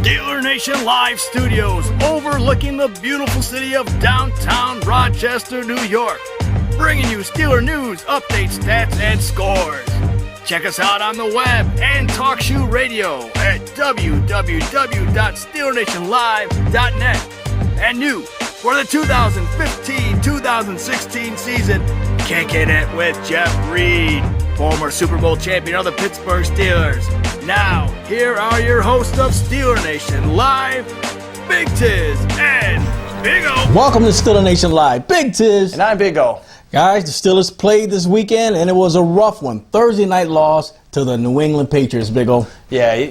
Steeler Nation Live Studios, overlooking the beautiful city of downtown Rochester, New York. Bringing you Steeler news, updates, stats, and scores. Check us out on the web and TalkShoe Radio at www.steelernationlive.net. And new for the 2015-2016 season, Kicking It with Jeff Reed, former Super Bowl champion of the Pittsburgh Steelers. Now, here are your hosts of Steeler Nation Live, Big Tiz and Big O. Welcome to Steeler Nation Live. Big Tiz. And I'm Big O. Guys, the Steelers played this weekend, and it was a rough one. Thursday night loss to the New England Patriots, Big O. Yeah,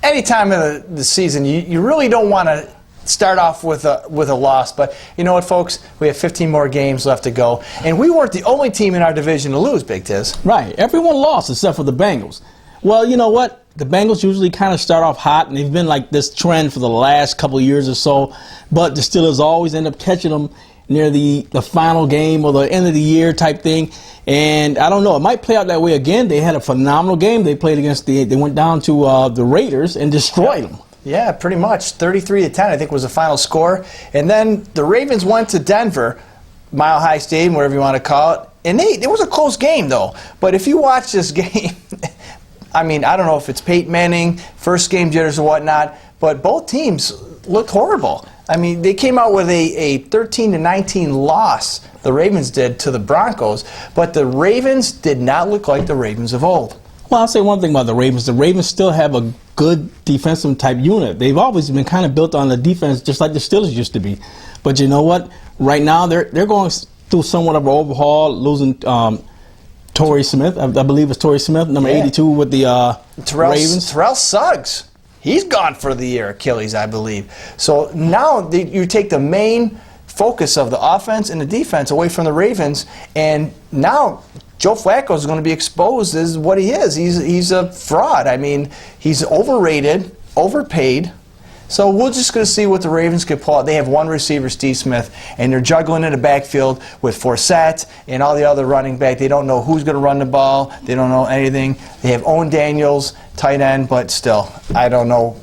any time of the season, you really don't want to start off with a loss. But you know what, folks? We have 15 more games left to go. And we weren't the only team in our division to lose, Big Tiz. Right. Everyone lost except for the Bengals. Well, you know what? The Bengals usually kind of start off hot, and they've been like this trend for the last couple of years or so. But the Steelers always end up catching them near the final game or the end of the year type thing. And I don't know, it might play out that way again. They had a phenomenal game. They played against they went down to the Raiders and destroyed them. Yeah, pretty much. 33-10, I think, was the final score. And then the Ravens went to Denver, Mile High Stadium, whatever you want to call it. And it was a close game, though. But if you watch this game, I mean, I don't know if it's Peyton Manning, first game jitters or whatnot, but both teams looked horrible. I mean, they came out with a 13-19 loss, the Ravens did, to the Broncos, but the Ravens did not look like the Ravens of old. Well, I'll say one thing about the Ravens. The Ravens still have a good defensive type unit. They've always been kind of built on the defense just like the Steelers used to be. But you know what? Right now they're going through somewhat of an overhaul, losing Torrey Smith. I believe it's Torrey Smith, number 82 with the Ravens. Terrell Suggs. He's gone for the year, Achilles, I believe. So now you take the main focus of the offense and the defense away from the Ravens, and now Joe Flacco is going to be exposed as what he is. He's a fraud. I mean, he's overrated, overpaid. So we're just going to see what the Ravens can pull out. They have one receiver, Steve Smith, and they're juggling in the backfield with Forsett and all the other running back. They don't know who's going to run the ball. They don't know anything. They have Owen Daniels, tight end, but still, I don't know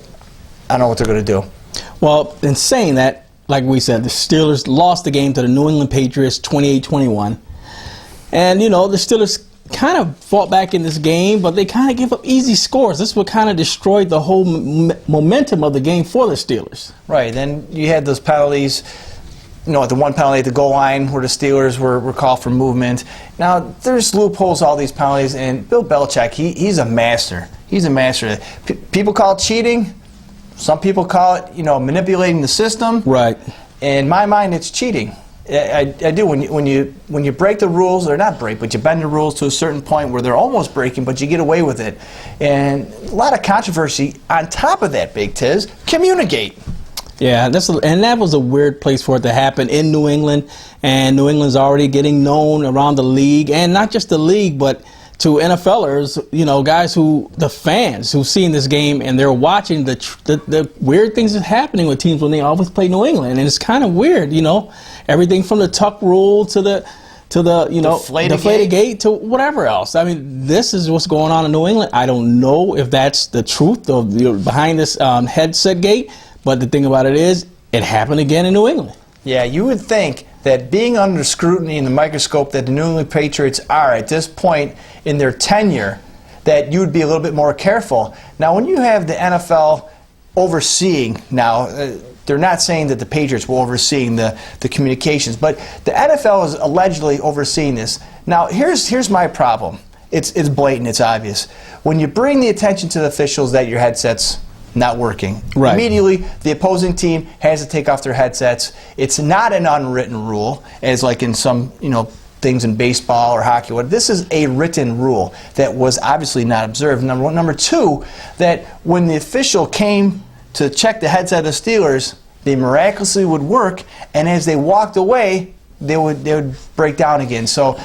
what they're going to do. Well, in saying that, like we said, the Steelers lost the game to the New England Patriots 28-21. And, you know, the Steelers kind of fought back in this game, but they kind of gave up easy scores. This is what kind of destroyed the whole momentum of the game for the Steelers. Right. Then you had those penalties, you know, the one penalty at the goal line where the Steelers were called for movement. Now, there's loopholes, all these penalties, and Bill Belichick, he's a master. He's a master. People call it cheating. Some people call it, you know, manipulating the system. Right. In my mind, it's cheating. I do. When you break the rules, or not break, but you bend the rules to a certain point where they're almost breaking, but you get away with it. And a lot of controversy on top of that, Big Tiz. Communicate. Yeah, and that was a weird place for it to happen in New England. And New England's already getting known around the league, and not just the league, but to NFLers, you know, guys the fans who've seen this game and they're watching the weird things that's happening with teams when they always play New England, and it's kind of weird, you know, everything from the tuck rule to the you know deflated gate to whatever else. I mean, this is what's going on in New England. I don't know if that's the truth of behind this headset gate, but the thing about it is, it happened again in New England. Yeah, you would think that being under scrutiny in the microscope that the New England Patriots are at this point in their tenure, that you would be a little bit more careful. Now, when you have the NFL overseeing now, they're not saying that the Patriots were overseeing the communications, but the NFL is allegedly overseeing this. Now, here's my problem. It's blatant, it's obvious. When you bring the attention to the officials that your headset's not working, right, immediately the opposing team has to take off their headsets. It's not an unwritten rule, as like in some, you know, things in baseball or hockey. This is a written rule that was obviously not observed. Number one. Number two, that when the official came to check the headset of the Steelers, they miraculously would work, and as they walked away, they would break down again. So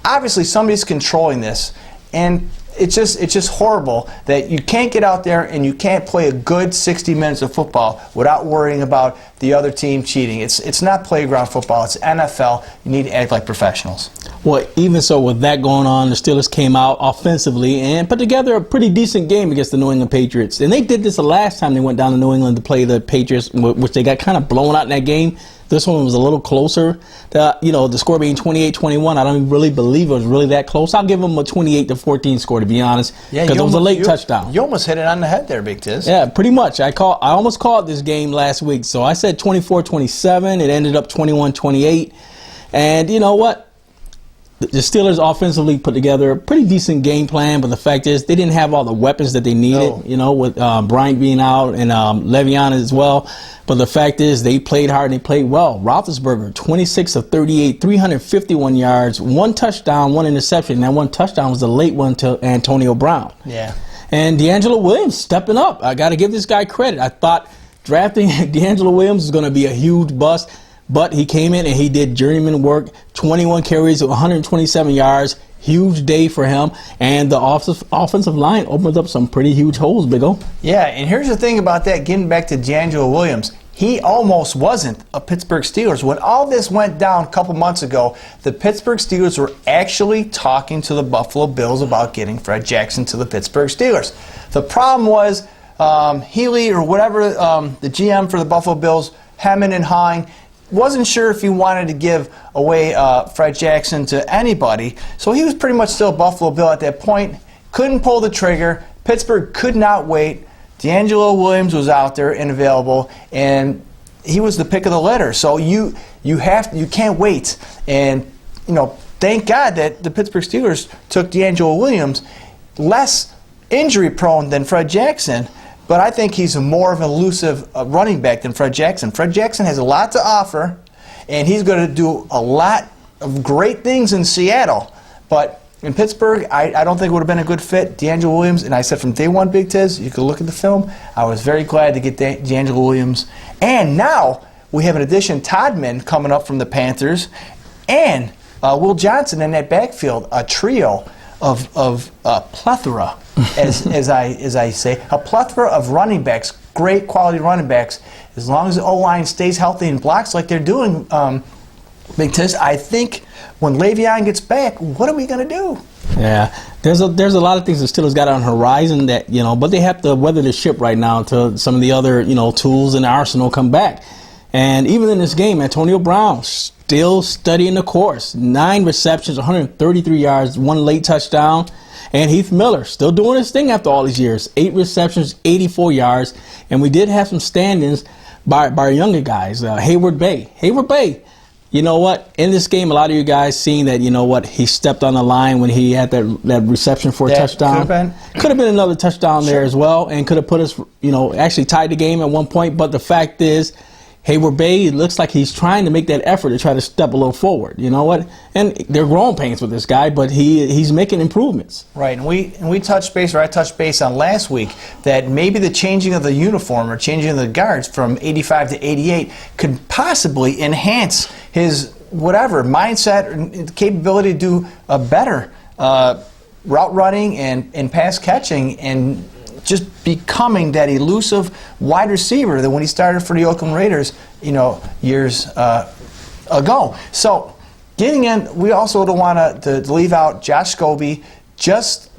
obviously somebody's controlling this, and it's just horrible that you can't get out there and you can't play a good 60 minutes of football without worrying about the other team cheating. It's not playground football. It's NFL. You need to act like professionals. Well, even so, with that going on, the Steelers came out offensively and put together a pretty decent game against the New England Patriots. And they did this the last time they went down to New England to play the Patriots, which they got kind of blown out in that game. This one was a little closer. The score being 28-21, I don't really believe it was really that close. I'll give them a 28-14 score, to be honest, because it was a late touchdown. You almost hit it on the head there, Big Tiz. Yeah, pretty much. I almost called this game last week. So I said 24-27. It ended up 21-28. And you know what? The Steelers offensively put together a pretty decent game plan, but the fact is they didn't have all the weapons that they needed, with Bryant being out and Le'Veon as well. But the fact is they played hard and they played well. Roethlisberger, 26 of 38, 351 yards, 1 touchdown, 1 interception. That 1 touchdown was the late one to Antonio Brown. Yeah. And D'Angelo Williams stepping up. I got to give this guy credit. I thought drafting D'Angelo Williams was going to be a huge bust. But he came in and he did journeyman work, 21 carries, 127 yards, huge day for him. And the offensive line opened up some pretty huge holes, Big O. Yeah, and here's the thing about that, getting back to D'Angelo Williams. He almost wasn't a Pittsburgh Steelers. When all this went down a couple months ago, the Pittsburgh Steelers were actually talking to the Buffalo Bills about getting Fred Jackson to the Pittsburgh Steelers. The problem was Healy or whatever, the GM for the Buffalo Bills, hemming and hawing, wasn't sure if he wanted to give away Fred Jackson to anybody. So he was pretty much still a Buffalo Bill at that point. Couldn't pull the trigger. Pittsburgh could not wait. D'Angelo Williams was out there and available, and he was the pick of the litter. So you can't wait. And thank God that the Pittsburgh Steelers took D'Angelo Williams, less injury prone than Fred Jackson. But I think he's more of an elusive running back than Fred Jackson. Fred Jackson has a lot to offer, and he's going to do a lot of great things in Seattle. But in Pittsburgh, I don't think it would have been a good fit. D'Angelo Williams, and I said from day one, Big Tiz, you could look at the film, I was very glad to get D'Angelo Williams. And now we have an addition, Todman, coming up from the Panthers, and Will Johnson in that backfield, a trio of plethora, as I say, a plethora of running backs, great quality running backs. As long as the O-line stays healthy and blocks like they're doing, Big Tiz, I think when Le'Veon gets back, what are we going to do? Yeah, there's a lot of things the Steelers got on the horizon that, but they have to weather the ship right now until some of the other, tools in the arsenal come back. And even in this game, Antonio Brown still studying the course. 9 receptions, 133 yards, 1 late touchdown. And Heath Miller still doing his thing after all these years. 8 receptions, 84 yards. And we did have some stand-ins by our younger guys. Hayward Bay. You know what? In this game, a lot of you guys seen that, he stepped on the line when he had that reception for a touchdown. Could have been another touchdown there as well, and could have put us, actually tied the game at one point. But the fact is, Hayward Bay, it looks like he's trying to make that effort to try to step a little forward. You know what? And they're growing pains with this guy, but he's making improvements. Right, and we touched base, or I touched base on last week, that maybe the changing of the uniform or changing of the guards from 85 to 88 could possibly enhance his mindset and capability to do a better route running and pass catching and just becoming that elusive wide receiver that when he started for the Oakland Raiders, years ago. So, getting in, we also don't want to leave out Josh Scobie, just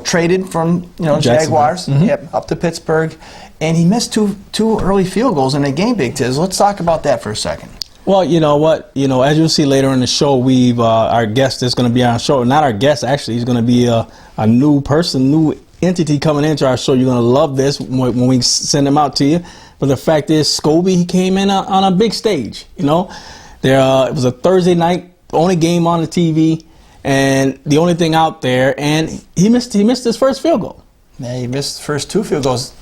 traded from Jaguars up to Pittsburgh, and he missed two early field goals in the game. Big Tiz, let's talk about that for a second. Well, you know what? As you'll see later in the show, we've our guest is going to be on our show. Not our guest, actually. He's going to be a new person, new entity coming into our show. You're going to love this when we send him out to you. But the fact is, Scobie, he came in on a big stage. It was a Thursday night, only game on the TV, and the only thing out there, and he missed his first field goal. Yeah, he missed the first 2 field goals.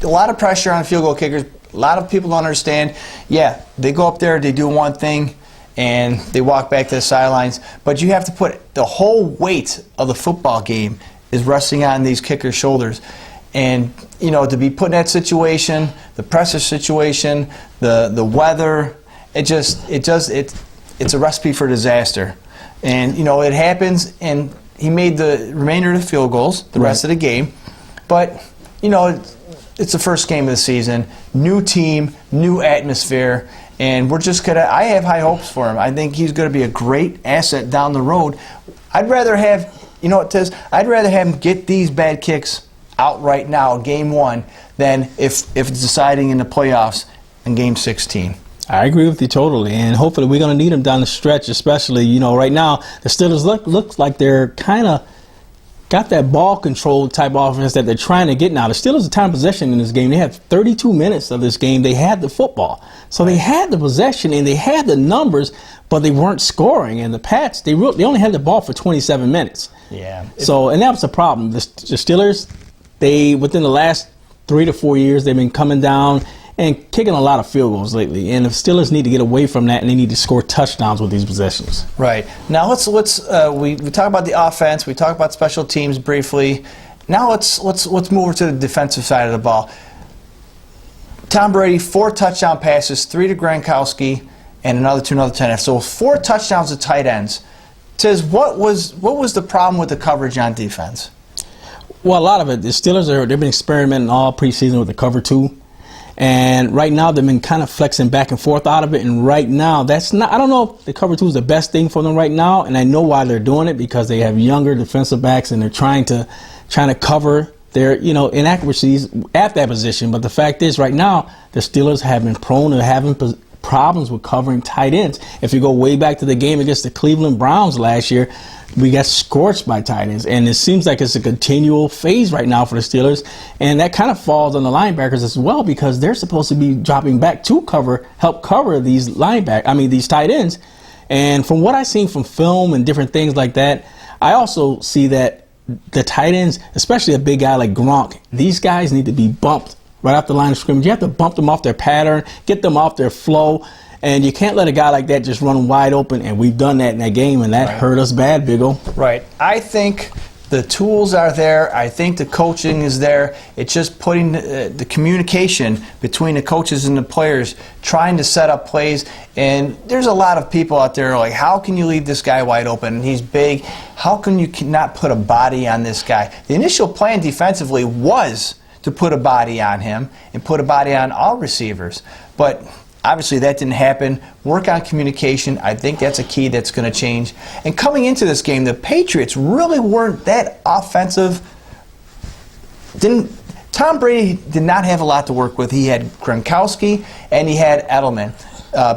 A lot of pressure on field goal kickers. A lot of people don't understand. Yeah, they go up there, they do one thing, and they walk back to the sidelines. But you have to put the whole weight of the football game is resting on these kickers' shoulders. And, to be put in that situation, the pressure situation, the weather, it's a recipe for disaster. And, it happens, and he made the remainder of the field goals, the rest of the game. But, you know, it's the first game of the season, new team, new atmosphere, and we're just gonna. I have high hopes for him. I think he's going to be a great asset down the road. I'd rather have, you know what, Tiz? I'd rather have him get these bad kicks out right now, game 1, than if it's deciding in the playoffs in game 16. I agree with you totally, and hopefully we're going to need him down the stretch, especially, you know, right now the Steelers looks like they're kind of got that ball control type offense that they're trying to get now. The Steelers are time possession in this game. They had 32 minutes of this game. They had the football. So they had the possession and they had the numbers, but they weren't scoring. And the Pats, they only had the ball for 27 minutes. Yeah. So, and that was the problem. The Steelers, within the last 3 to 4 years, they've been coming down and kicking a lot of field goals lately. And the Steelers need to get away from that, and they need to score touchdowns with these possessions. Right. Now we talk about the offense. We talk about special teams briefly. Now let's move over to the defensive side of the ball. Tom Brady, 4 touchdown passes, 3 to Gronkowski, and another tight end. So 4 touchdowns to tight ends. Tiz, what was the problem with the coverage on defense? Well, a lot of it, the Steelers they've been experimenting all preseason with the cover 2. And right now they've been kind of flexing back and forth out of it. And right now, I don't know if the cover 2 is the best thing for them right now. And I know why they're doing it, because they have younger defensive backs and they're trying to cover their, you know, inaccuracies at that position. But the fact is, right now, the Steelers have been prone to having problems with covering tight ends. If you go way back to the game against the Cleveland Browns last year, we got scorched by tight ends, and it seems like it's a continual phase right now for the Steelers, and that kind of falls on the linebackers as well, because they're supposed to be dropping back to help cover these these tight ends. And from what I've seen from film and different things like that, I also see that the tight ends, especially a big guy like Gronk, these guys need to be bumped right off the line of scrimmage. You have to bump them off their pattern, get them off their flow. And you can't let a guy like that just run wide open, and we've done that in that game, and that hurt us bad, Big O. Right. I think the tools are there. I think the coaching is there. It's just putting the communication between the coaches and the players, trying to set up plays. And there's a lot of people out there like, how can you leave this guy wide open? He's big. How can you not put a body on this guy? The initial plan defensively was to put a body on him and put a body on all receivers. But obviously, that didn't happen. Work on communication. I think that's a key that's going to change. And coming into this game, the Patriots really weren't that offensive. Tom Brady did not have a lot to work with. He had Gronkowski and he had Edelman.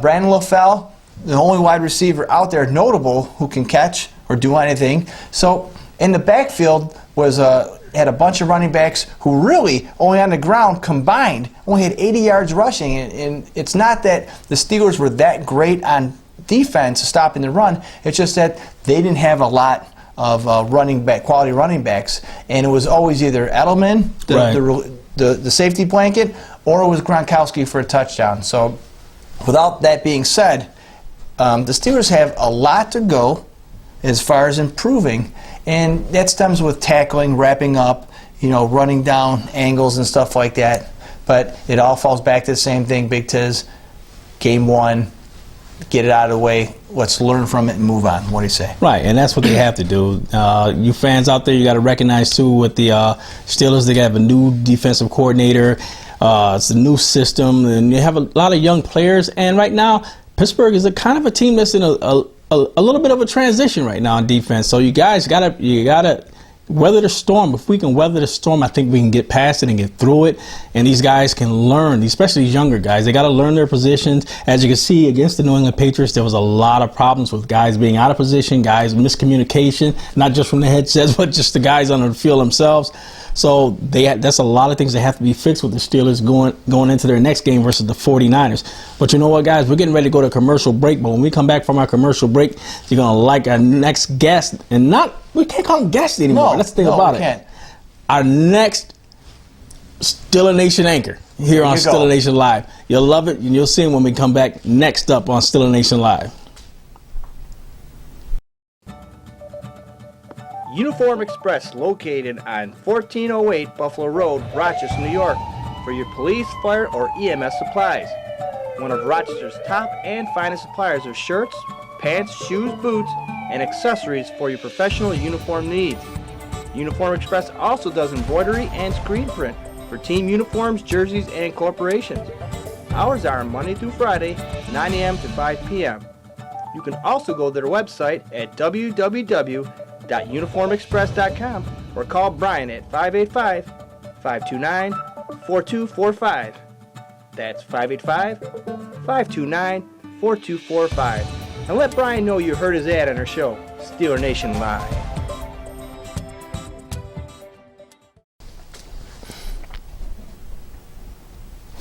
Brandon LaFell, the only wide receiver out there notable who can catch or do anything. So in the backfield had a bunch of running backs who really, only on the ground combined, only had 80 yards rushing. And it's not that the Steelers were that great on defense stopping the run. It's just that they didn't have a lot of quality running backs. And it was always either Edelman, the safety blanket, or it was Gronkowski for a touchdown. So without that being said, the Steelers have a lot to go as far as improving. And that stems with tackling, wrapping up, running down angles and stuff like that. But it all falls back to the same thing, Big Tiz. Game 1, get it out of the way. Let's learn from it and move on. What do you say? Right, and that's what they have to do. You fans out there, you got to recognize, too, with the Steelers, they have a new defensive coordinator. It's a new system, and you have a lot of young players. And right now, Pittsburgh is a kind of a team that's in a little bit of a transition right now on defense. So you guys gotta weather the storm. If we can weather the storm, I think we can get past it and get through it. And these guys can learn, especially these younger guys. They got to learn their positions. As you can see, against the New England Patriots, there was a lot of problems with guys being out of position, guys miscommunication, not just from the headsets, but just the guys on the field themselves. So that's a lot of things that have to be fixed with the Steelers going into their next game versus the 49ers. But you know what, guys? We're getting ready to go to a commercial break. But when we come back from our commercial break, you're going to like our next guest. And we can't call him guest anymore. That's the thing about it. Can't. Our next Steeler Nation anchor here on Steeler Nation Live. You'll love it, and you'll see him when we come back next up on Steeler Nation Live. Uniform Express, located on 1408 Buffalo Road, Rochester, New York, for your police, fire, or EMS supplies. One of Rochester's top and finest suppliers of shirts, pants, shoes, boots, and accessories for your professional uniform needs. Uniform Express also does embroidery and screen print for team uniforms, jerseys, and corporations. Hours are Monday through Friday, 9 a.m. to 5 p.m. You can also go to their website at www.uniformexpress.com or call Brian at 585-529-4245. That's 585-529-4245. And let Brian know you heard his ad on our show, Steeler Nation Live.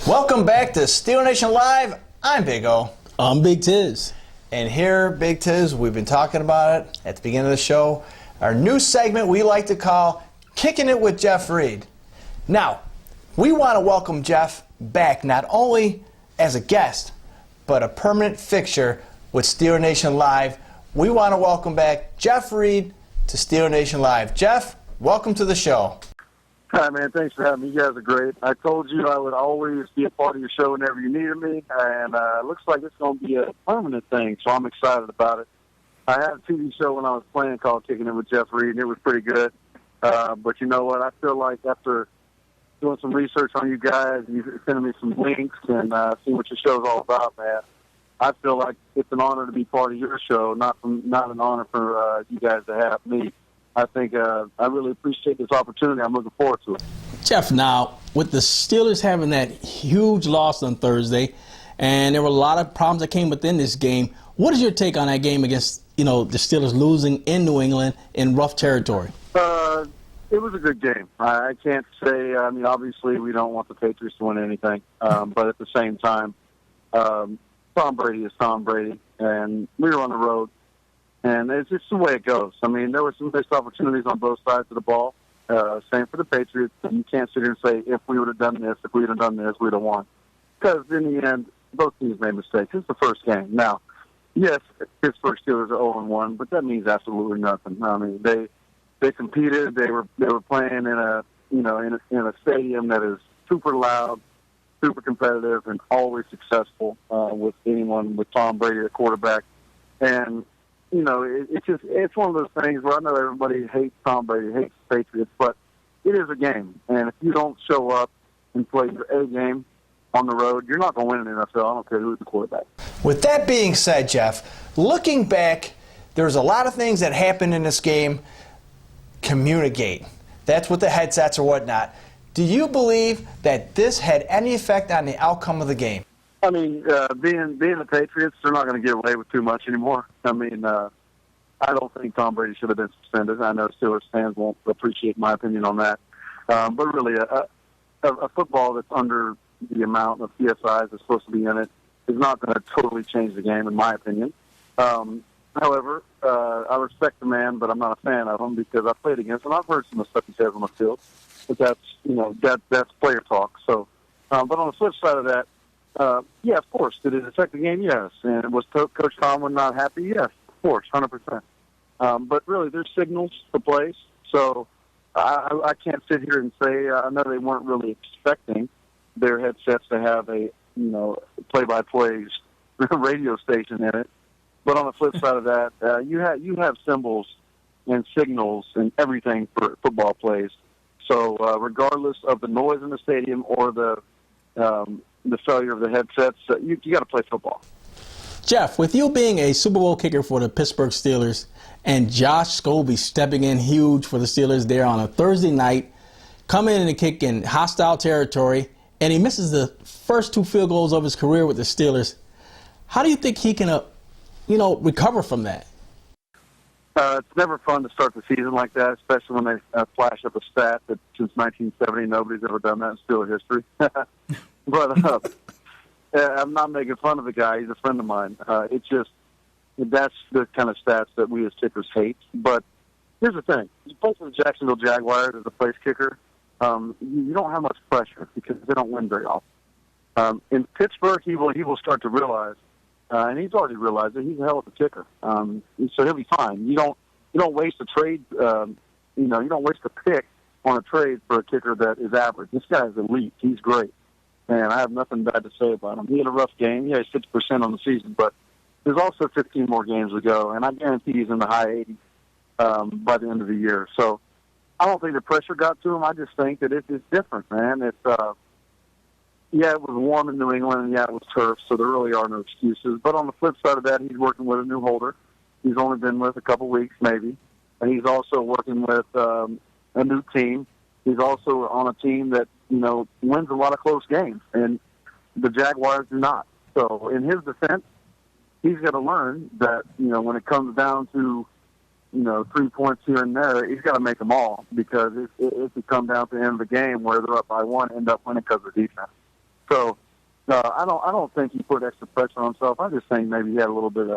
Welcome back to Steeler Nation Live. I'm Big O. I'm Big Tiz. And here, Big Tiz, we've been talking about it at the beginning of the show. Our new segment we like to call Kicking It with Jeff Reed. Now, we want to welcome Jeff back not only as a guest, but a permanent fixture with Steeler Nation Live. We want to welcome back Jeff Reed to Steeler Nation Live. Jeff, welcome to the show. Hi, man. Thanks for having me. You guys are great. I told you I would always be a part of your show whenever you needed me, and it looks like it's going to be a permanent thing, so I'm excited about it. I had a TV show when I was playing called Kicking It with Jeff Reed, and it was pretty good. But you know what? I feel like after doing some research on you guys, and you sending me some links and seeing what your show's all about, man, I feel like it's an honor to be part of your show, not an honor for you guys to have me. I think I really appreciate this opportunity. I'm looking forward to it. Jeff, now, with the Steelers having that huge loss on Thursday, and there were a lot of problems that came within this game, what is your take on that game against, the Steelers losing in New England in rough territory? It was a good game. I can't say, obviously we don't want the Patriots to win anything, but at the same time, Tom Brady is Tom Brady, and we were on the road. And it's just the way it goes. I mean, there were some missed opportunities on both sides of the ball. Same for the Patriots. You can't sit here and say, if we would have done this, we'd have won. Because in the end, both teams made mistakes. It's the first game. Now, yes, Pittsburgh Steelers are 0-1, but that means absolutely nothing. I mean, they competed. They were playing in a stadium that is super loud, super competitive, and always successful with anyone with Tom Brady at quarterback. And it's one of those things where I know everybody hates Tom Brady, hates the Patriots, but it is a game. And if you don't show up and play your A game on the road, you're not going to win in the NFL. I don't care who's the quarterback. With that being said, Jeff, looking back, there's a lot of things that happened in this game. Communicate. That's what the headsets or whatnot. Do you believe that this had any effect on the outcome of the game? I mean, being the Patriots, they're not going to get away with too much anymore. I mean, I don't think Tom Brady should have been suspended. I know Steelers fans won't appreciate my opinion on that. But really, a football that's under the amount of PSIs that's supposed to be in it is not going to totally change the game, in my opinion. However, I respect the man, but I'm not a fan of him because I played against him. I've heard some of the stuff he says on the field, but that's player talk. So, but on the flip side of that, yeah, of course. Did it affect the game? Yes. And was Coach Tomlin not happy? Yes, of course, 100%. But really, there's signals for plays. So I can't sit here and say I know they weren't really expecting their headsets to have a play-by-play radio station in it. But on the flip side of that, you have symbols and signals and everything for football plays. So regardless of the noise in the stadium or the failure of the headsets, you got to play football. Jeff, with you being a Super Bowl kicker for the Pittsburgh Steelers and Josh Scobie stepping in huge for the Steelers there on a Thursday night, coming in and kick in hostile territory, and he misses the first 2 field goals of his career with the Steelers, how do you think he can, recover from that? It's never fun to start the season like that, especially when they flash up a stat that since 1970 nobody's ever done that in Steeler history. But I'm not making fun of the guy. He's a friend of mine. It's just that's the kind of stats that we as kickers hate. But here's the thing. You play for the Jacksonville Jaguars as a place kicker, you don't have much pressure because they don't win very often. In Pittsburgh, he will start to realize, and he's already realized that he's a hell of a kicker. So he'll be fine. You don't waste a trade. You don't waste a pick on a trade for a kicker that is average. This guy is elite. He's great. And I have nothing bad to say about him. He had a rough game. He had 6% on the season, but there's also 15 more games to go, and I guarantee he's in the high 80s by the end of the year. So I don't think the pressure got to him. I just think that it's different, man. Yeah, it was warm in New England, and yeah, it was turf, so there really are no excuses. But on the flip side of that, he's working with a new holder. He's only been with a couple weeks, maybe. And he's also working with a new team. He's also on a team that, wins a lot of close games, and the Jaguars do not. So in his defense, he's got to learn that, when it comes down to, 3 points here and there, he's got to make them all, because if it comes down to the end of the game where they're up by one, end up winning because of defense. So I don't think he put extra pressure on himself. I just think maybe he had a little bit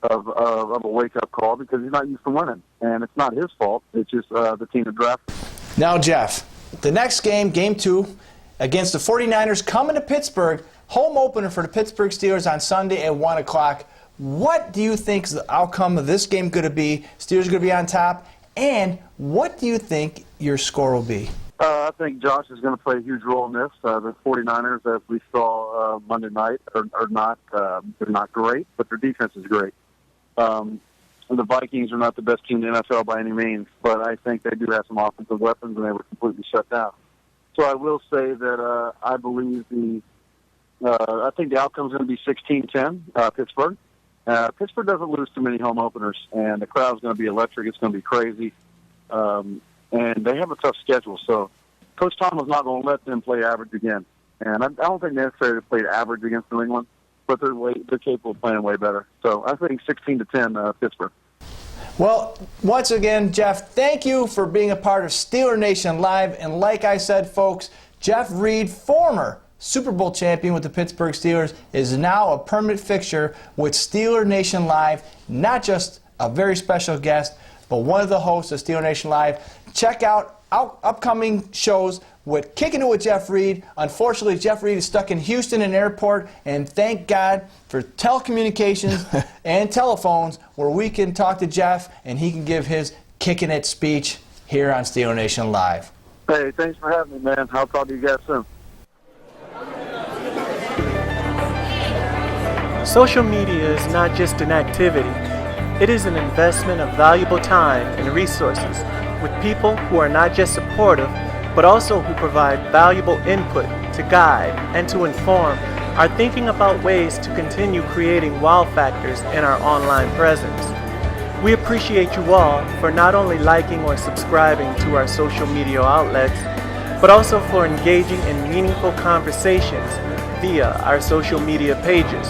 of a wake-up call, because he's not used to winning. And it's not his fault. It's just the team that drafted him. Now, Jeff, the next game, Game 2, against the 49ers, coming to Pittsburgh, home opener for the Pittsburgh Steelers on Sunday at 1 o'clock. What do you think is the outcome of this game going to be? Steelers going to be on top. And what do you think your score will be? I think Josh is going to play a huge role in this. The 49ers, as we saw Monday night, are not they're not great, but their defense is great. The Vikings are not the best team in the NFL by any means, but I think they do have some offensive weapons, and they were completely shut down. So I will say that I believe I think the outcome is going to be 16-10, Pittsburgh. Pittsburgh doesn't lose too many home openers, and the crowd's going to be electric. It's going to be crazy. And they have a tough schedule, so Coach Tom is not going to let them play average again. And I don't think necessarily they played average against New England, but they're capable of playing way better. So I think 16-10 Pittsburgh. Well, once again, Jeff, thank you for being a part of Steeler Nation Live. And like I said, folks, Jeff Reed, former Super Bowl champion with the Pittsburgh Steelers, is now a permanent fixture with Steeler Nation Live. Not just a very special guest, but one of the hosts of Steeler Nation Live. Check out upcoming shows with Kicking It with Jeff Reed. Unfortunately, Jeff Reed is stuck in Houston in an airport, and thank God for telecommunications and telephones where we can talk to Jeff and he can give his Kicking It speech here on Steeler Nation Live. Hey, thanks for having me, man. I'll talk to you guys soon. Social media is not just an activity. It is an investment of valuable time and resources with people who are not just supportive, but also who provide valuable input to guide and to inform our thinking about ways to continue creating wow factors in our online presence. We appreciate you all for not only liking or subscribing to our social media outlets, but also for engaging in meaningful conversations via our social media pages.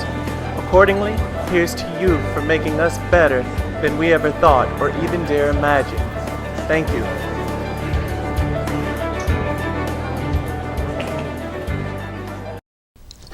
Accordingly, here's to you for making us better than we ever thought or even dare imagine. Thank you.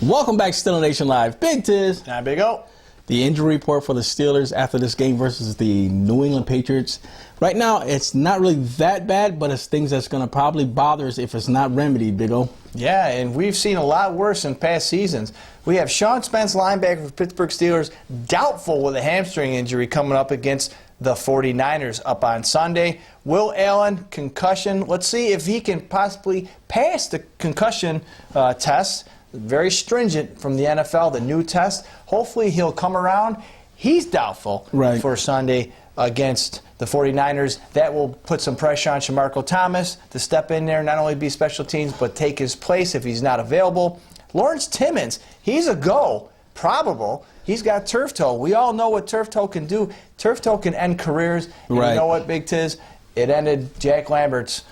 Welcome back to Steeler Nation Live. Big Tiz. Now, Big O. The injury report for the Steelers after this game versus the New England Patriots. Right now, it's not really that bad, but it's things that's going to probably bother us if it's not remedied, Big O. Yeah, and we've seen a lot worse in past seasons. We have Sean Spence, linebacker for Pittsburgh Steelers, doubtful with a hamstring injury coming up against the 49ers up on Sunday. Will Allen, concussion. Let's see if he can possibly pass the concussion test. Very stringent from the NFL, the new test. Hopefully he'll come around. He's doubtful for Sunday against the 49ers. That will put some pressure on Shamarko Thomas to step in there, not only be special teams, but take his place if he's not available. Lawrence Timmons, he's a go, probable. He's got turf toe. We all know what turf toe can do. Turf toe can end careers. And you know what, Big Tiz? It ended Jack Lambert's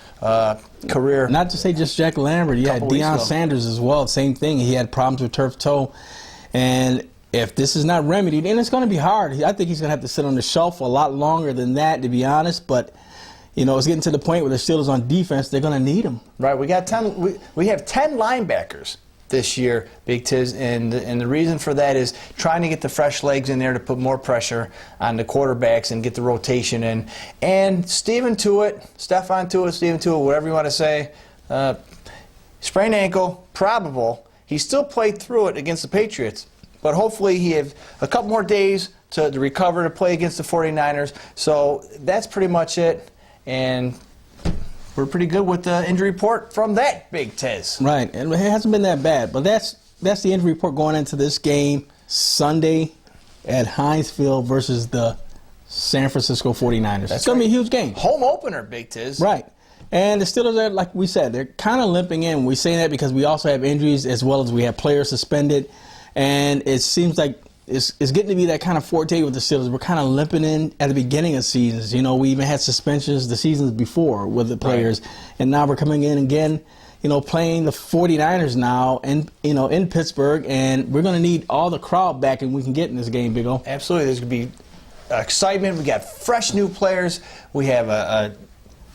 career. Not to say just Jack Lambert. You had Deion Sanders as well. Same thing. He had problems with turf toe. And if this is not remedied, and it's going to be hard. I think he's going to have to sit on the shelf for a lot longer than that, to be honest. But, you know, it's getting to the point where the Steelers on defense, they're going to need him. Right. We got 10. We have 10 linebackers this year, Big Tiz, and the reason for that is trying to get the fresh legs in there to put more pressure on the quarterbacks and get the rotation in. And Stefan Tuitt, whatever you want to say, sprained ankle, probable. He still played through it against the Patriots, but hopefully he have a couple more days to recover to play against the 49ers. So that's pretty much it, and we're pretty good with the injury report from that, Big Tiz. Right, and it hasn't been that bad, but that's the injury report going into this game Sunday at Heinz Field versus the San Francisco 49ers. It's going to be a huge game. Home opener, Big Tiz. Right. And the Steelers are, like we said, they're kind of limping in. We say that because we also have injuries as well as we have players suspended. And it seems like it's getting to be that kind of forte with the Steelers. We're kind of limping in at the beginning of seasons. You know, we even had suspensions the seasons before with the players. Right. And now we're coming in again, you know, playing the 49ers now and, you know, in Pittsburgh. And we're going to need all the crowd back and we can get in this game, Big O. Absolutely. There's going to be excitement. We got fresh new players. We have a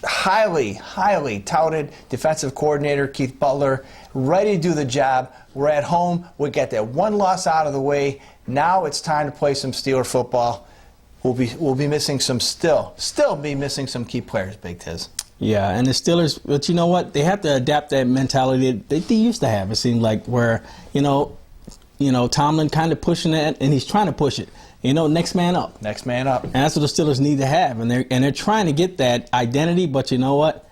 highly touted defensive coordinator, Keith Butler, ready to do the job. We're at home. We got that one loss out of the way. Now it's time to play some Steeler football. We'll be missing some still be missing some key players, Big Tiz. Yeah, and the Steelers, but you know what? They have to adapt that mentality that they used to have. It seemed like where, you know, Tomlin kind of pushing it, and he's trying to push it. You know, next man up. Next man up. And that's what the Steelers need to have, and they're trying to get that identity. But you know what?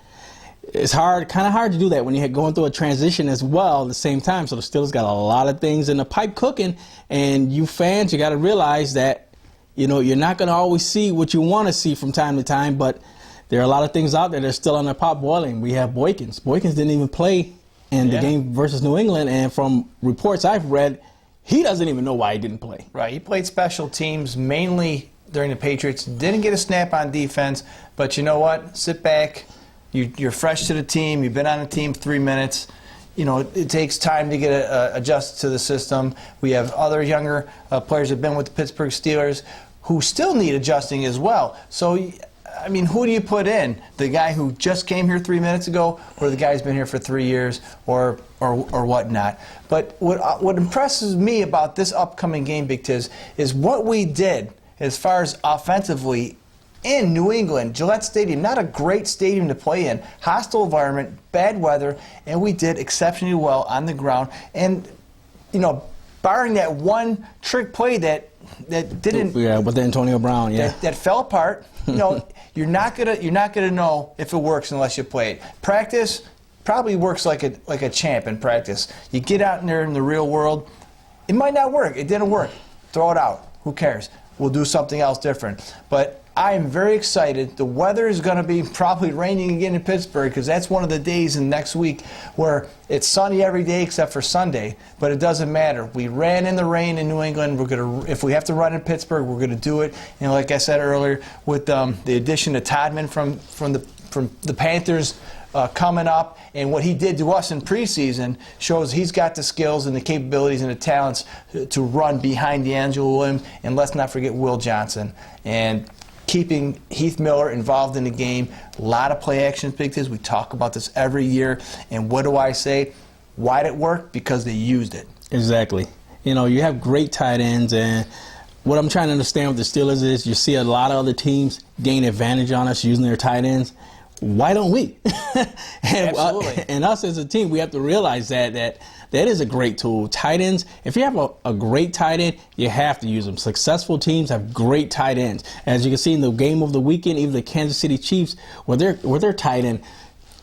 It's kind of hard to do that when you're going through a transition as well at the same time. So the Steelers got a lot of things in the pipe cooking, and you fans, you got to realize that, you know, you're not going to always see what you want to see from time to time, but there are a lot of things out there that are still on the pot boiling. We have Boykins. Boykins didn't even play in the game versus New England, and from reports I've read, he doesn't even know why he didn't play. Right. He played special teams mainly during the Patriots. Didn't get a snap on defense, but you know what? Sit back. You're fresh to the team. You've been on the team 3 minutes. You know, it takes time to get adjusted to the system. We have other younger players that have been with the Pittsburgh Steelers who still need adjusting as well. So, I mean, who do you put in? The guy who just came here 3 minutes ago, or the guy who's been here for 3 years, or whatnot? But what impresses me about this upcoming game, Big Tiz, is what we did as far as offensively in New England, Gillette Stadium. Not a great stadium to play in. Hostile environment, bad weather, and we did exceptionally well on the ground. And, you know, barring that one trick play that didn't, with the Antonio Brown, that fell apart. You know, you're not gonna know if it works unless you play it. Practice probably works like a champ in practice. You get out in there in the real world, it might not work. It didn't work. Throw it out. Who cares? We'll do something else different. But I am very excited. The weather is going to be probably raining again in Pittsburgh because that's one of the days in next week where it's sunny every day except for Sunday. But it doesn't matter. We ran in the rain in New England. We're going to, if we have to run in Pittsburgh, we're going to do it. And like I said earlier, with the addition of Todman from the Panthers coming up, and what he did to us in preseason shows he's got the skills and the capabilities and the talents to run behind D'Angelo Williams. And let's not forget Will Johnson. And keeping Heath Miller involved in the game. A lot of play action, Big Tiz. We talk about this every year. And what do I say? Why did it work? Because they used it. Exactly. You know, you have great tight ends, and what I'm trying to understand with the Steelers is you see a lot of other teams gain advantage on us using their tight ends. Why don't we? Absolutely. And us as a team, we have to realize that is a great tool. Tight ends, if you have a great tight end, you have to use them. Successful teams have great tight ends. As you can see in the game of the weekend, even the Kansas City Chiefs, with their tight end,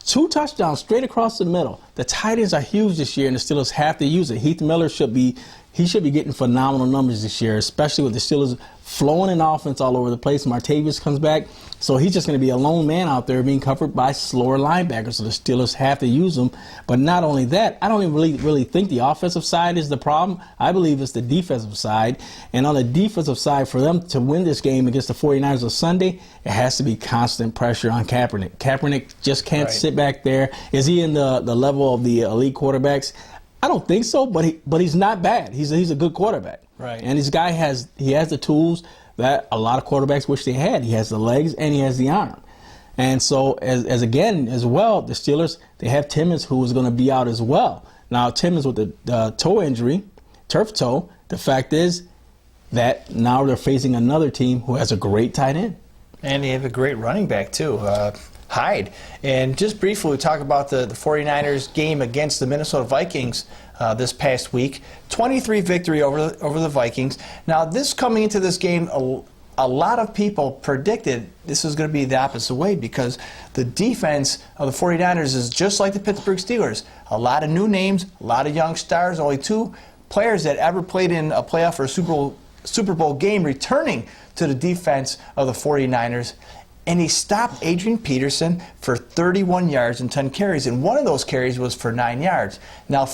2 touchdowns straight across the middle. The tight ends are huge this year, and the Steelers have to use it. Heath Miller should be getting phenomenal numbers this year, especially with the Steelers flowing in offense all over the place. Martavis comes back, so he's just going to be a lone man out there being covered by slower linebackers, so the Steelers have to use him. But not only that, I don't even really think the offensive side is the problem. I believe it's the defensive side. And on the defensive side, for them to win this game against the 49ers on Sunday, it has to be constant pressure on Kaepernick. Kaepernick just can't sit back there. Is he in the level of the elite quarterbacks? I don't think so, but he's not bad. He's a good quarterback. Right. And this guy has the tools that a lot of quarterbacks wish they had. He has the legs and he has the arm. And so as well, the Steelers, they have Timmons, who is going to be out as well. Now Timmons with the toe injury, turf toe. The fact is that now they're facing another team who has a great tight end. And they have a great running back too. Hyde. And just briefly, we talk about the 49ers game against the Minnesota Vikings this past week. 23 victory over the Vikings. Now, coming into this game, a lot of people predicted this was going to be the opposite way because the defense of the 49ers is just like the Pittsburgh Steelers. A lot of new names, a lot of young stars, only 2 players that ever played in a playoff or a Super Bowl Super Bowl game returning to the defense of the 49ers, and he stopped Adrian Peterson for 31 yards and 10 carries, and one of those carries was for 9 yards. Now,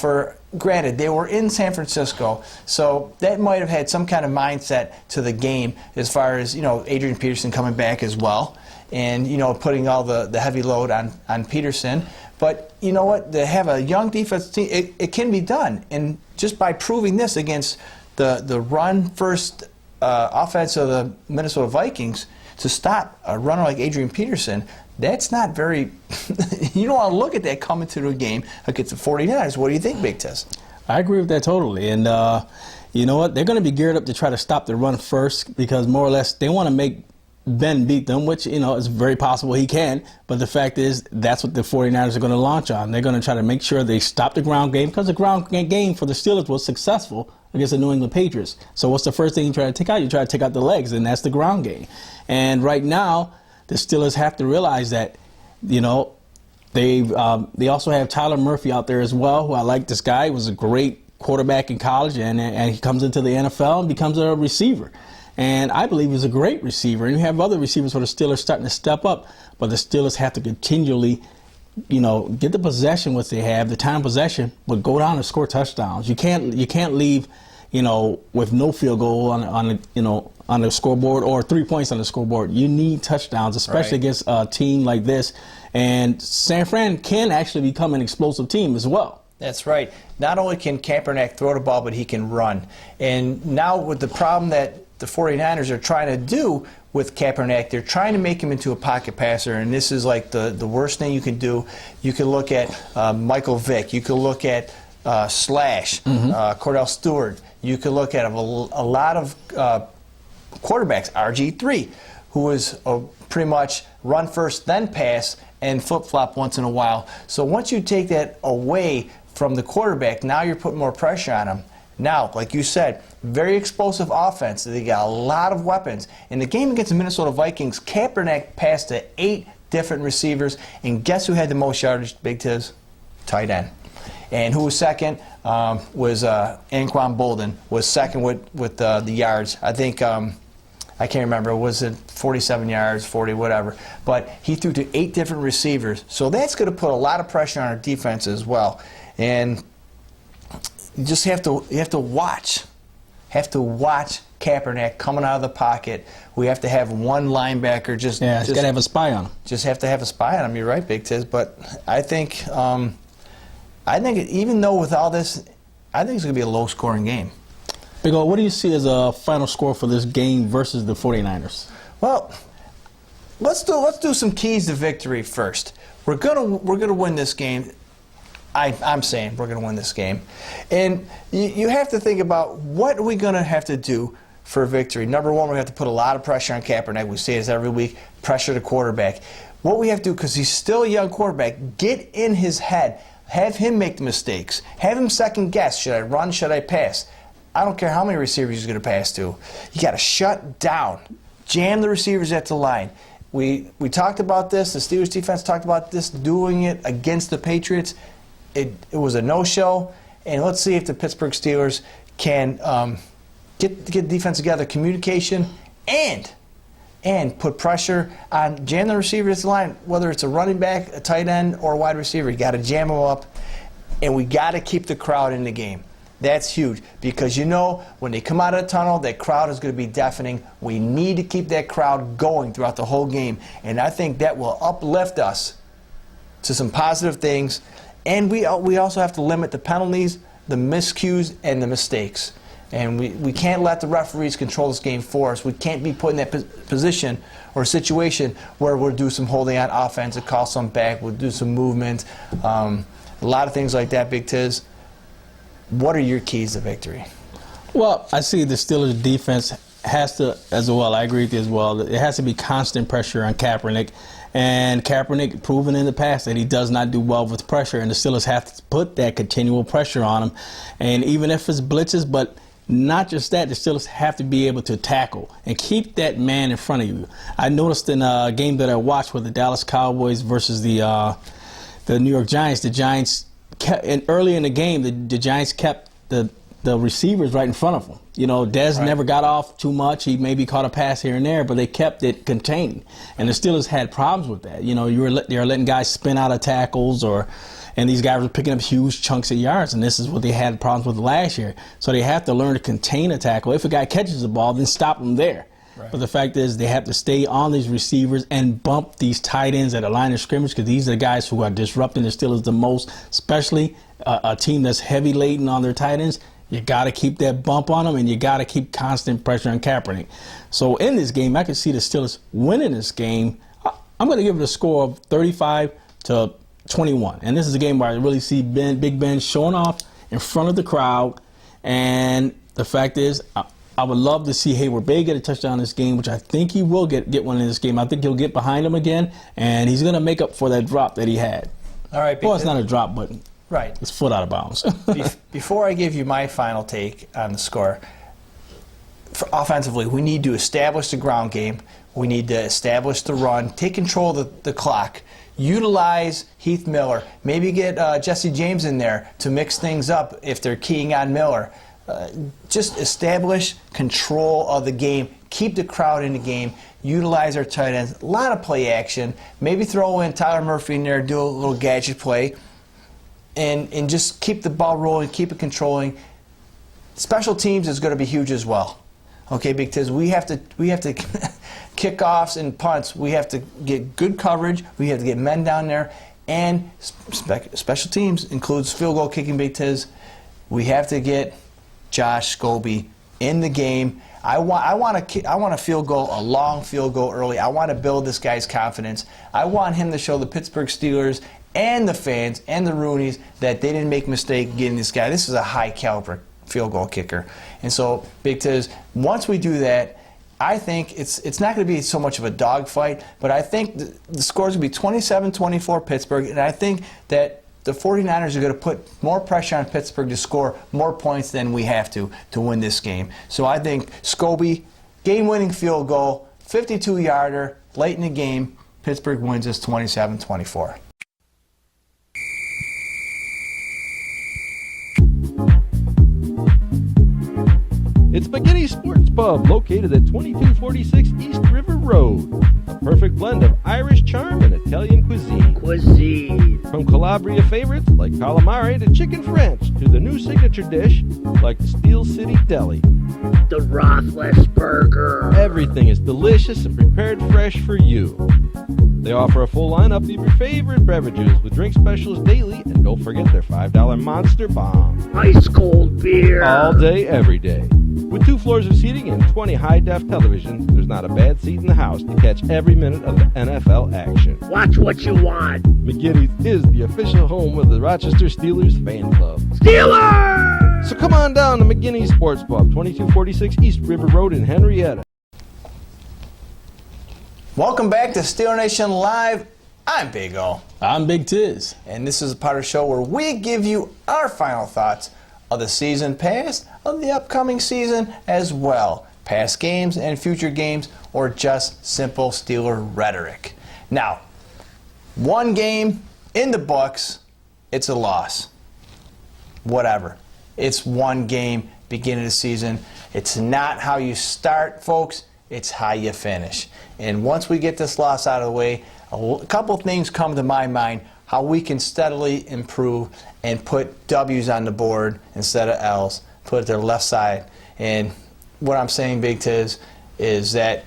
granted, they were in San Francisco, so that might have had some kind of mindset to the game as far as, Adrian Peterson coming back as well and, putting all the heavy load on Peterson. But you know what? To have a young defense team, it can be done. And just by proving this against the run-first offense of the Minnesota Vikings, to stop a runner like Adrian Peterson, that's not very you don't want to look at that coming to the game against the 49ers. What do you think, Big Tess? I agree with that totally. And you know what? They're going to be geared up to try to stop the run first, because more or less they want to make Ben beat them, which, is very possible he can. But the fact is, that's what the 49ers are going to launch on. They're going to try to make sure they stop the ground game, because the ground game for the Steelers was successful against the New England Patriots. So what's the first thing you try to take out? You try to take out the legs, and that's the ground game. And right now, the Steelers have to realize that, they also have Tyler Murphy out there as well, who I like this guy. He was a great quarterback in college, and he comes into the NFL and becomes a receiver. And I believe he's a great receiver. And you have other receivers for the Steelers starting to step up, but the Steelers have to continually get the possession what they have, the time possession, but go down and score touchdowns. You can't leave, with no field goal on the scoreboard or 3 points on the scoreboard. You need touchdowns, especially against a team like this. And San Fran can actually become an explosive team as well. That's right. Not only can Kaepernick throw the ball, but he can run. And now with the problem that the 49ers are trying to do with Kaepernick, they're trying to make him into a pocket passer, and this is like the worst thing you can do. You can look at Michael Vick. You can look at Slash, Cordell Stewart. You can look at a lot of quarterbacks, RG3, who was pretty much run first, then pass, and flip-flop once in a while. So once you take that away from the quarterback, now you're putting more pressure on him. Now, like you said, very explosive offense. They got a lot of weapons. In the game against the Minnesota Vikings, Kaepernick passed to 8 different receivers, and guess who had the most yardage, Big Tiz? Tight end. And who was second was Anquan Bolden, was second with the yards. I think, I can't remember, was it 47 yards, 40, whatever. But he threw to 8 different receivers. So that's going to put a lot of pressure on our defense as well. And you just have to watch Kaepernick coming out of the pocket. We have to have one linebacker just got to have a spy on him. Just have to have a spy on him. You're right, Big Tiz. But I think even though with all this, I think it's going to be a low-scoring game. Big O, what do you see as a final score for this game versus the 49ers? Well, let's do some keys to victory first. We're gonna win this game. I'm saying we're going to win this game. And you have to think about what are we going to have to do for a victory. Number one, we have to put a lot of pressure on Kaepernick. We say this every week, pressure the quarterback. What we have to do, because he's still a young quarterback, get in his head. Have him make the mistakes. Have him second guess. Should I run? Should I pass? I don't care how many receivers he's going to pass to. You got to shut down. Jam the receivers at the line. We talked about this. The Steelers defense talked about this, doing it against the Patriots. It was a no-show, and let's see if the Pittsburgh Steelers can get the defense together, communication, and put pressure on, jam the receivers at the line, whether it's a running back, a tight end, or a wide receiver. You got to jam them up, and we got to keep the crowd in the game. That's huge, because when they come out of the tunnel, that crowd is going to be deafening. We need to keep that crowd going throughout the whole game, and I think that will uplift us to some positive things. And we also have to limit the penalties, the miscues, and the mistakes. And we can't let the referees control this game for us. We can't be put in that position or situation where we'll do some holding on offense and call some back. We'll do some movement. A lot of things like that, Big Tiz. What are your keys to victory? Well, I see the Steelers defense has to, as well, I agree with you as well, it has to be constant pressure on Kaepernick. And Kaepernick proven in the past that he does not do well with pressure, and the Steelers have to put that continual pressure on him. And even if it's blitzes, but not just that, the Steelers have to be able to tackle and keep that man in front of you. I noticed in a game that I watched with the Dallas Cowboys versus the New York Giants, the Giants kept, and early in the game, the Giants kept the the receivers right in front of him. You know, Dez never got off too much. He maybe caught a pass here and there, but they kept it contained. And the Steelers had problems with that. You know, they were letting guys spin out of tackles, and these guys were picking up huge chunks of yards, and this is what they had problems with last year. So they have to learn to contain a tackle. If a guy catches the ball, then stop him there. Right. But the fact is they have to stay on these receivers and bump these tight ends at the line of scrimmage, because these are the guys who are disrupting the Steelers the most, especially a team that's heavy laden on their tight ends. You got to keep that bump on them, and you got to keep constant pressure on Kaepernick. So in this game, I can see the Steelers winning this game. I'm going to give it a score of 35-21. And this is a game where I really see Big Ben showing off in front of the crowd. And the fact is, I would love to see Hayward Bay get a touchdown in this game, which I think he will get one in this game. I think he'll get behind him again, and he's going to make up for that drop that he had. All right. Well, it's not a drop, but his foot out of bounds. Before I give you my final take on the score, offensively, we need to establish the ground game. We need to establish the run, take control of the clock, utilize Heath Miller, maybe get Jesse James in there to mix things up if they're keying on Miller. Just establish control of the game, keep the crowd in the game, utilize our tight ends, a lot of play action, maybe throw in Tyler Murphy in there, do a little gadget play, and just keep the ball rolling, keep it controlling. Special teams is going to be huge as well, okay, because we have to kickoffs and punts, we have to get good coverage, we have to get men down there, and special teams includes field goal kicking, because we have to get Josh Scobie in the game. I want a field goal, a long field goal early. I want to build this guy's confidence. I want him to show the Pittsburgh Steelers and the fans and the Roonies that they didn't make a mistake getting this guy. This is a high caliber field goal kicker. And so, Big Tiz, once we do that, I think it's not going to be so much of a dogfight, but I think the score is going to be 27-24 Pittsburgh, and I think that the 49ers are going to put more pressure on Pittsburgh to score more points than we have to win this game. So I think Scobie, game-winning field goal, 52-yarder, late in the game, Pittsburgh wins this 27-24. It's McGinney's Sports Pub, located at 2246 East River Road. A perfect blend of Irish charm and Italian cuisine. From Calabria favorites like calamari to chicken French to the new signature dish like the Steel City Deli. The Rothless Burger. Everything is delicious and prepared fresh for you. They offer a full lineup of your favorite beverages with drink specials daily, and don't forget their $5 Monster Bomb. Ice cold beer. All day, every day. With 2 floors of seating and 20 high-def televisions, there's not a bad seat in the house to catch every minute of the NFL action. Watch what you want. McGinney's is the official home of the Rochester Steelers fan club. Steelers! So come on down to McGinney's Sports Pub, 2246 East River Road in Henrietta. Welcome back to Steeler Nation Live. I'm Big O. I'm Big Tiz. And this is a part of the show where we give you our final thoughts of the season past, of the upcoming season as well. Past games and future games, or just simple Steeler rhetoric. Now, one game in the books, it's a loss. Whatever. It's one game, beginning of the season. It's not how you start, folks. It's how you finish. And once we get this loss out of the way, a couple things come to my mind how we can steadily improve and put W's on the board instead of L's, put it to the left side. And what I'm saying, Big Tiz, is that a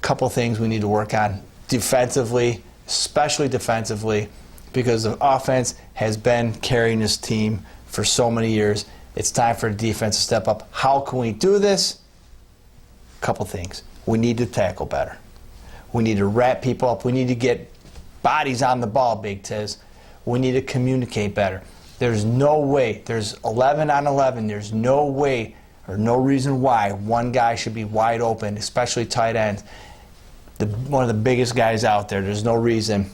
couple things we need to work on defensively, especially defensively, because the offense has been carrying this team for so many years. It's time for the defense to step up. How can we do this? A couple things. We need to tackle better. We need to wrap people up. We need to get bodies on the ball, Big Tiz. We need to communicate better. There's no way, there's 11 on 11, there's no way or no reason why one guy should be wide open, especially tight ends. One of the biggest guys out there, there's no reason.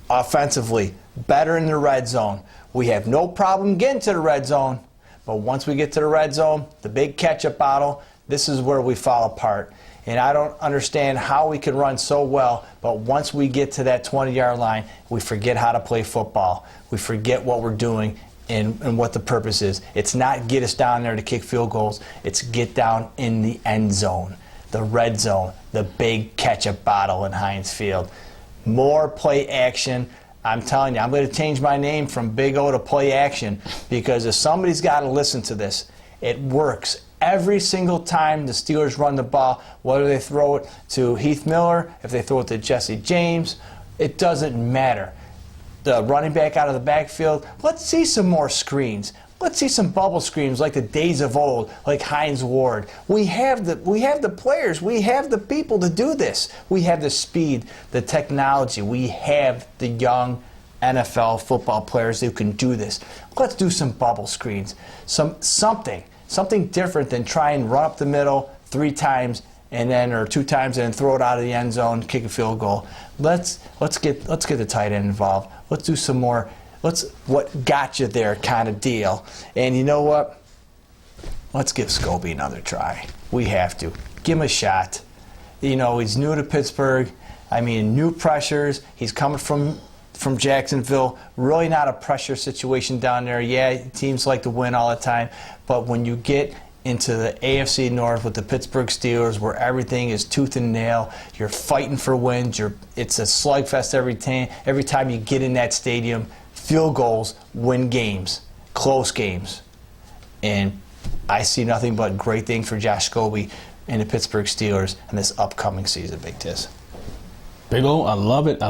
Offensively, better in the red zone. We have no problem getting to the red zone, but once we get to the red zone, the big ketchup bottle, this is where we fall apart. And I don't understand how we can run so well, but once we get to that 20-yard line, we forget how to play football. We forget what we're doing. and what the purpose is. It's not get us down there to kick field goals. It's get down in the end zone, the red zone, the big ketchup bottle in Heinz Field. More play action. I'm telling you, I'm going to change my name from Big O to Play Action, because if somebody's got to listen to this, it works. Every single time the Steelers run the ball, whether they throw it to Heath Miller, if they throw it to Jesse James, it doesn't matter. The running back out of the backfield, let's see some more screens. Let's see some bubble screens like the days of old, like Hines Ward. We have the players, we have the people to do this. We have the speed, the technology. We have the young NFL football players who can do this. Let's do some bubble screens, something different than try and run up the middle 3 times and then, or 2 times, and then throw it out of the end zone, kick a field goal. Let's get the tight end involved. Let's do some more. What got you there kind of deal. And you know what? Let's give Scobie another try. We have to. Give him a shot. You know, he's new to Pittsburgh. I mean, new pressures. He's coming from Jacksonville. Really not a pressure situation down there. Yeah, teams like to win all the time. But when you get into the AFC North with the Pittsburgh Steelers, where everything is tooth and nail, you're fighting for wins. It's a slugfest every time you get in that stadium. Field goals win games, close games. And I see nothing but great things for Josh Scobie and the Pittsburgh Steelers in this upcoming season, Big Tiz. Big O, I love it.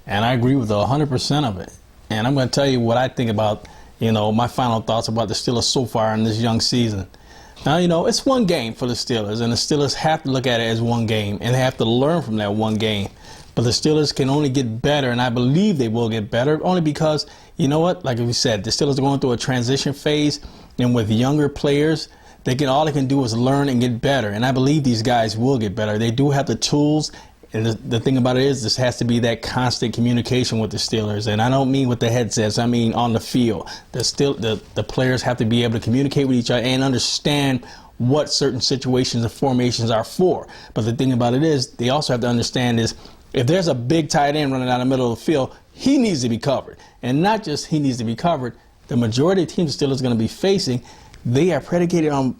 And I agree with 100% of it. And I'm going to tell you what I think about, my final thoughts about the Steelers so far in this young season. Now, it's one game for the Steelers, and the Steelers have to look at it as one game, and they have to learn from that one game. But the Steelers can only get better, and I believe they will get better, only because, you know what, like we said, the Steelers are going through a transition phase, and with younger players, all they can do is learn and get better. And I believe these guys will get better. They do have the tools. And the thing about it is, this has to be that constant communication with the Steelers. And I don't mean with the headsets. I mean on the field. The players have to be able to communicate with each other and understand what certain situations and formations are for. But the thing about it is, they also have to understand is, if there's a big tight end running down the middle of the field, he needs to be covered. And not just he needs to be covered. The majority of teams the Steelers are going to be facing, they are predicated on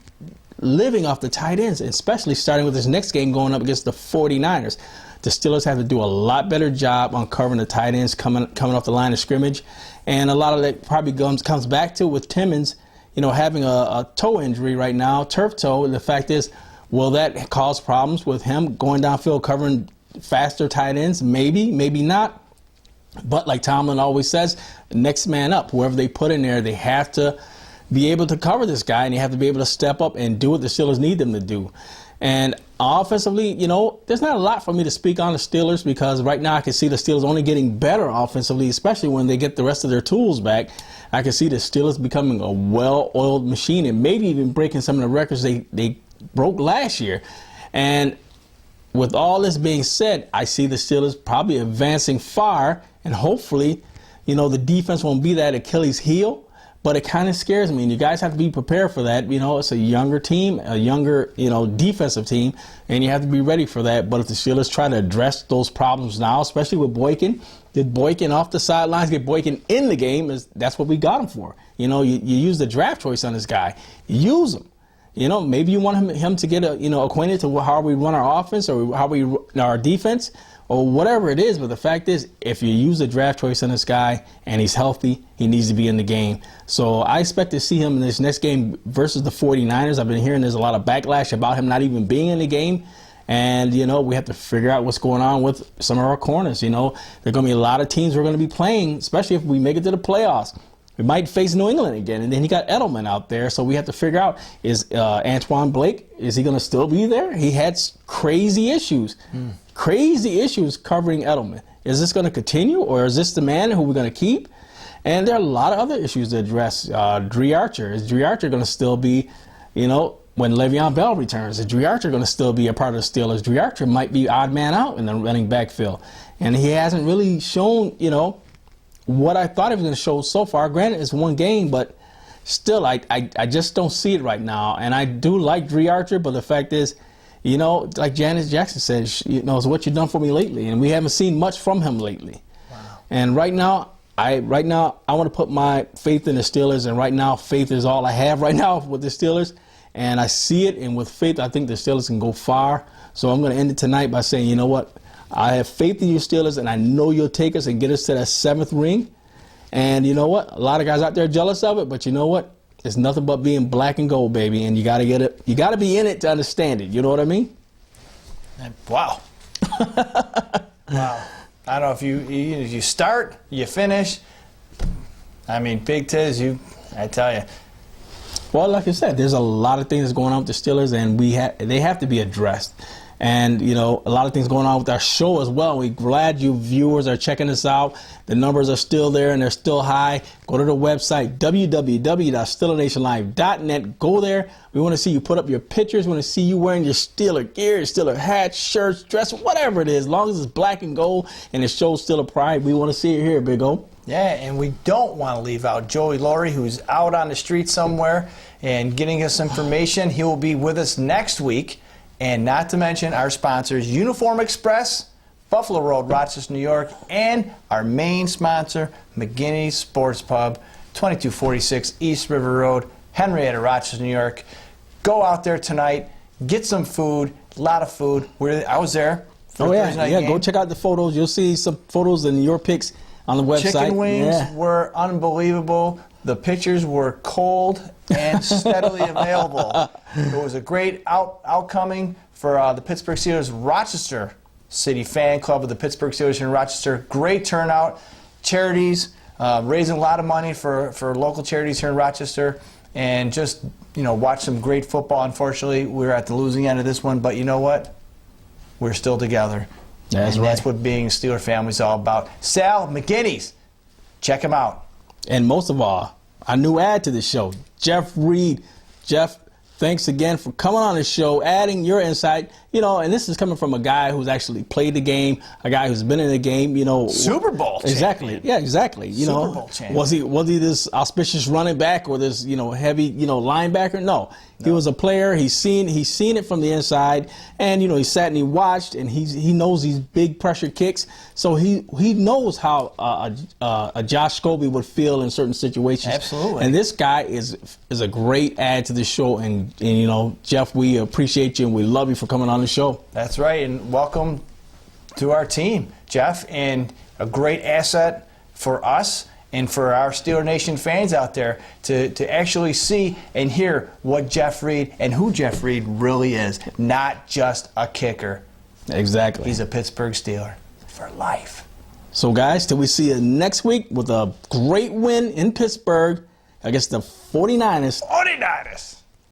living off the tight ends, especially starting with this next game going up against the 49ers. The Steelers have to do a lot better job on covering the tight ends coming off the line of scrimmage. And a lot of that probably comes back to with Timmons, having a toe injury right now, turf toe. The fact is, will that cause problems with him going downfield covering faster tight ends? Maybe, maybe not. But like Tomlin always says, next man up. Whoever they put in there, they have to be able to cover this guy, and they have to be able to step up and do what the Steelers need them to do. And offensively, there's not a lot for me to speak on the Steelers, because right now I can see the Steelers only getting better offensively, especially when they get the rest of their tools back. I can see the Steelers becoming a well-oiled machine and maybe even breaking some of the records they broke last year. And with all this being said, I see the Steelers probably advancing far, and hopefully, the defense won't be that Achilles heel. But it kind of scares me, and you guys have to be prepared for that. It's a younger team, a younger, defensive team, and you have to be ready for that. But if the Steelers try to address those problems now, especially with Boykin, get Boykin off the sidelines, get Boykin in the game, that's what we got him for. You use the draft choice on this guy. Use him. Maybe you want him to get acquainted to how we run our offense or how we run our defense or whatever it is. But the fact is, if you use the draft choice on this guy and he's healthy, he needs to be in the game. So I expect to see him in this next game versus the 49ers. I've been hearing there's a lot of backlash about him not even being in the game. And, we have to figure out what's going on with some of our corners. There are going to be a lot of teams we're going to be playing, especially if we make it to the playoffs. We might face New England again, and then he got Edelman out there, so we have to figure out, is Antoine Blake, is he going to still be there? He had crazy issues covering Edelman. Is this going to continue, or is this the man who we're going to keep? And there are a lot of other issues to address. Dree Archer, is Dree Archer going to still be, when Le'Veon Bell returns, is Dree Archer going to still be a part of the Steelers? Dree Archer might be odd man out in the running backfield, and he hasn't really shown, what I thought he was going to show so far. Granted, it's one game, but still, I just don't see it right now. And I do like Dree Archer, but the fact is, like Janice Jackson said, it's what you've done for me lately. And we haven't seen much from him lately. Wow. And right now, right now I want to put my faith in the Steelers, and right now faith is all I have right now with the Steelers, and I see it. And with faith, I think the Steelers can go far. So I'm going to end it tonight by saying, you know what? I have faith in you, Steelers, and I know you'll take us and get us to that 7th ring. And you know what? A lot of guys out there are jealous of it, but you know what? It's nothing but being black and gold, baby, and you got to get it. You got to be in it to understand it. You know what I mean? Wow. Wow. I don't know if you start, you finish. I mean, Big Tiz, I tell you. Well, like I said, there's a lot of things going on with the Steelers, and they have to be addressed. And, you know, a lot of things going on with our show as well. We're glad you viewers are checking us out. The numbers are still there, and they're still high. Go to the website, www.steelernationlive.net. Go there. We want to see you put up your pictures. We want to see you wearing your Steeler gear, your Steeler hats, shirts, dress, whatever it is. As long as it's black and gold and it shows Steeler pride, we want to see it here, Big O. Yeah, and we don't want to leave out Joey Laurie, who's out on the street somewhere and getting us information. He will be with us next week. And not to mention our sponsors, Uniform Express, Buffalo Road, Rochester, New York, and our main sponsor, McGinney's Sports Pub, 2246 East River Road, Henrietta, Rochester, New York. Go out there tonight, get some food, a lot of food. I was there. Oh, yeah. Go check out the photos. You'll see some photos and your pics on the website. Chicken wings were unbelievable. The pictures were cold and steadily available. It was a great outcoming for the Pittsburgh Steelers Rochester City Fan Club of the Pittsburgh Steelers in Rochester. Great turnout. Charities, raising a lot of money for local charities here in Rochester. And just, watch some great football. Unfortunately, we're at the losing end of this one. But you know what? We're still together. That's right. That's what being a Steeler family is all about. Sal McGinney's. Check him out. And most of all, our new add to the show, Jeff Reed. Jeff, thanks again for coming on the show, adding your insight. And this is coming from a guy who's actually played the game, a guy who's been in the game. Super Bowl exactly. champion. Yeah, exactly. Super Bowl champion. Was he this auspicious running back or this heavy linebacker? No. He was a player. He's seen it from the inside, and he sat and he watched, and he knows these big pressure kicks. So he knows how a Josh Scobie would feel in certain situations. Absolutely. And this guy is a great add to the show, and Jeff, we appreciate you and we love you for coming on the show. That's right, and welcome to our team, Jeff, and a great asset for us and for our Steeler Nation fans out there to actually see and hear what Jeff Reed and who Jeff Reed really is, not just a kicker. Exactly. He's a Pittsburgh Steeler for life. So, guys, till we see you next week with a great win in Pittsburgh against the 49ers. 49ers!